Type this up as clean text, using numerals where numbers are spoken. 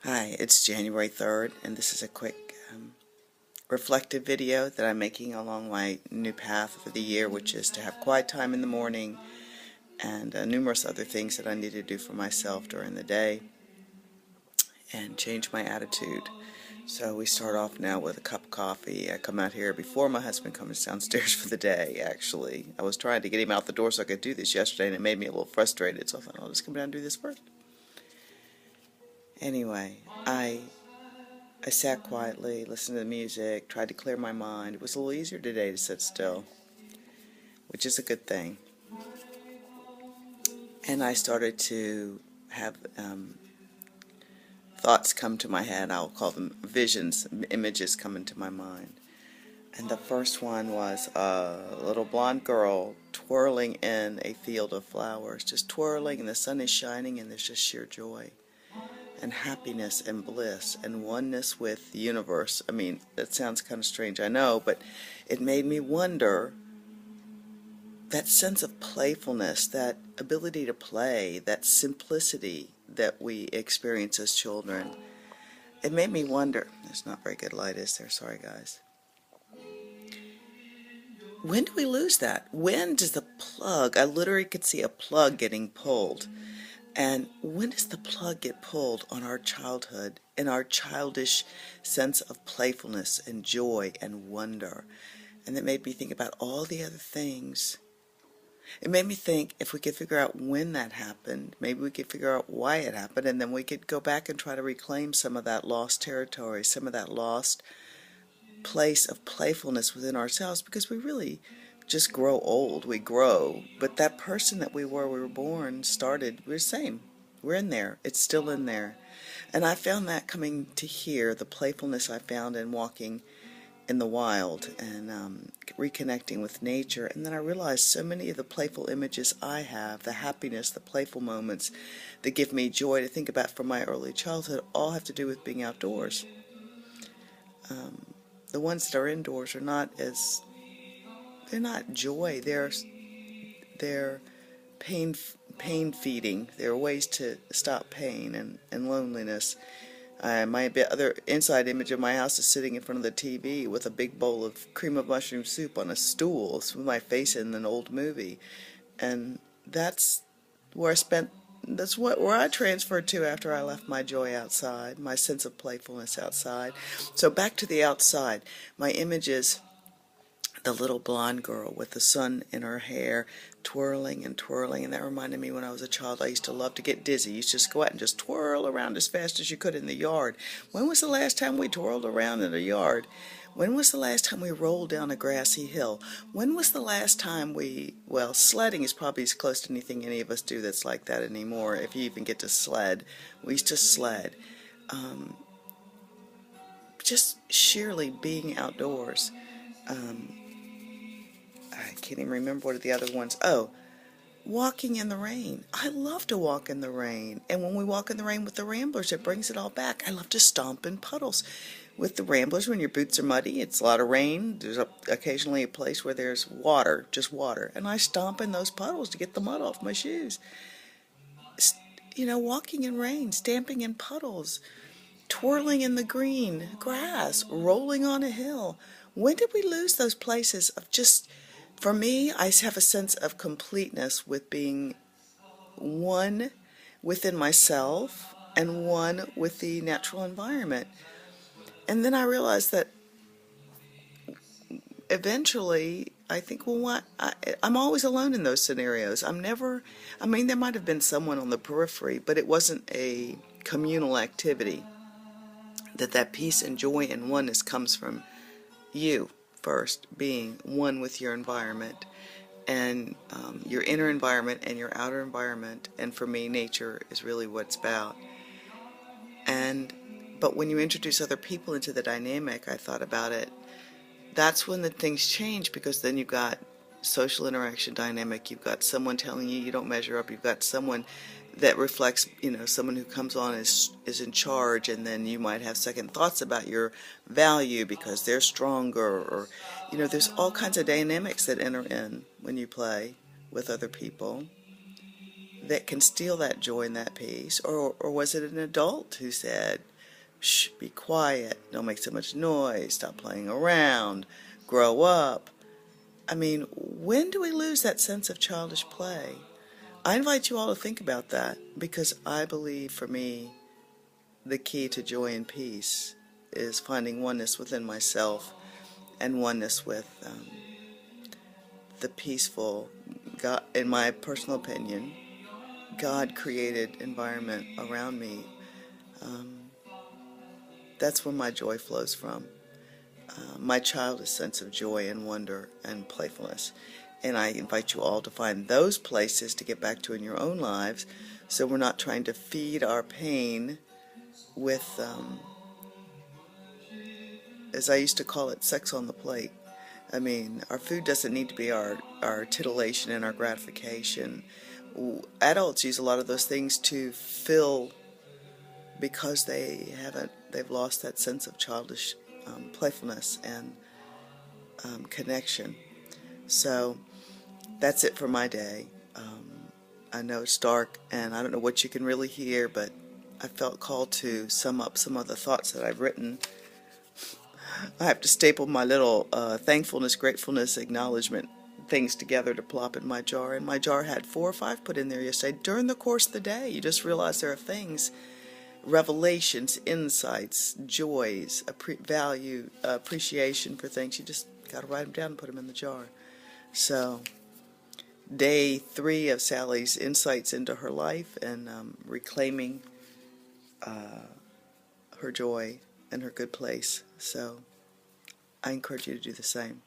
Hi, it's January 3rd, and this is a quick reflective video that I'm making along my new path for the year, which is to have quiet time in the morning and numerous other things that I need to do for myself during the day and change my attitude. So we start off now with a cup of coffee. I come out here before my husband comes downstairs for the day, actually. I was trying to get him out the door so I could do this yesterday, and it made me a little frustrated, so I thought I'll just come down and do this first. Anyway, I sat quietly, listened to the music, tried to clear my mind. It was a little easier today to sit still, which is a good thing. And I started to have thoughts come to my head. I'll call them visions, images come into my mind. And the first one was a little blonde girl twirling in a field of flowers, just twirling, and the sun is shining, and there's just sheer joy and happiness and bliss and oneness with the universe. I mean, that sounds kind of strange, I know, but it made me wonder, that sense of playfulness, that ability to play, that simplicity that we experience as children. It made me wonder, there's not very good light, is there? Sorry, guys. When do we lose that? When does the plug, I literally could see a plug getting pulled. And when does the plug get pulled on our childhood and our childish sense of playfulness and joy and wonder? And it made me think about all the other things. It made me think, if we could figure out when that happened, maybe we could figure out why it happened, and then we could go back and try to reclaim some of that lost territory, some of that lost place of playfulness within ourselves, because we really just grow old. We grow, but that person that we were born, started, we're the same. We're in there. It's still in there. And I found that coming to here, the playfulness I found in walking in the wild and reconnecting with nature. And then I realized so many of the playful images I have, the happiness, the playful moments that give me joy to think about from my early childhood, all have to do with being outdoors. The ones that are indoors are not as, they're not joy, they're pain feeding. They're ways to stop pain and loneliness. My other inside image of my house is sitting in front of the TV with a big bowl of cream of mushroom soup on a stool with my face in an old movie, and that's where where I transferred to after I left my joy outside, my sense of playfulness outside. So back to the outside, my image is the little blonde girl with the sun in her hair, twirling and twirling, and that reminded me when I was a child, I used to love to get dizzy. You used to just go out and just twirl around as fast as you could in the yard. When was the last time we twirled around in the yard? When was the last time we rolled down a grassy hill? When was the last time well, sledding is probably as close to anything any of us do that's like that anymore, if you even get to sled. We used to sled. Just sheerly being outdoors. I can't even remember what are the other ones. Oh, walking in the rain. I love to walk in the rain. And when we walk in the rain with the Ramblers, it brings it all back. I love to stomp in puddles. With the Ramblers, when your boots are muddy, it's a lot of rain. There's occasionally a place where there's water, just water. And I stomp in those puddles to get the mud off my shoes. You know, walking in rain, stamping in puddles, twirling in the green grass, rolling on a hill. When did we lose those places of just... For me, I have a sense of completeness with being one within myself and one with the natural environment. And then I realized that eventually, I think, well, I'm always alone in those scenarios. I'm never, I mean, there might have been someone on the periphery, but it wasn't a communal activity. That peace and joy and oneness comes from you first, being one with your environment, and your inner environment and your outer environment. And for me, nature is really what it's about. But when you introduce other people into the dynamic, I thought about it, that's when the things change, because then you've got social interaction dynamic, you've got someone telling you you don't measure up, you've got someone that reflects, someone who comes on is in charge, and then you might have second thoughts about your value because they're stronger, or there's all kinds of dynamics that enter in when you play with other people. that can steal that joy and that peace? Or was it an adult who said, shh, be quiet, don't make so much noise, stop playing around, grow up? I mean, when do we lose that sense of childish play? I invite you all to think about that, because I believe, for me, the key to joy and peace is finding oneness within myself and oneness with the peaceful, God, in my personal opinion, God-created environment around me. That's where my joy flows from. My childish sense of joy and wonder and playfulness. And I invite you all to find those places to get back to in your own lives, so we're not trying to feed our pain with, as I used to call it, sex on the plate. I mean, our food doesn't need to be our titillation and our gratification. Adults use a lot of those things to fill, because they've lost that sense of childish playfulness and connection. So that's it for my day. I know it's dark and I don't know what you can really hear, but I felt called to sum up some of the thoughts that I've written. I have to staple my little thankfulness, gratefulness, acknowledgement things together to plop in my jar. And my jar had 4 or 5 put in there yesterday. During the course of the day, you just realize there are things, revelations, insights, joys, value, appreciation for things. You just got to write them down and put them in the jar. So, day 3 of Sally's insights into her life and reclaiming her joy and her good place. So, I encourage you to do the same.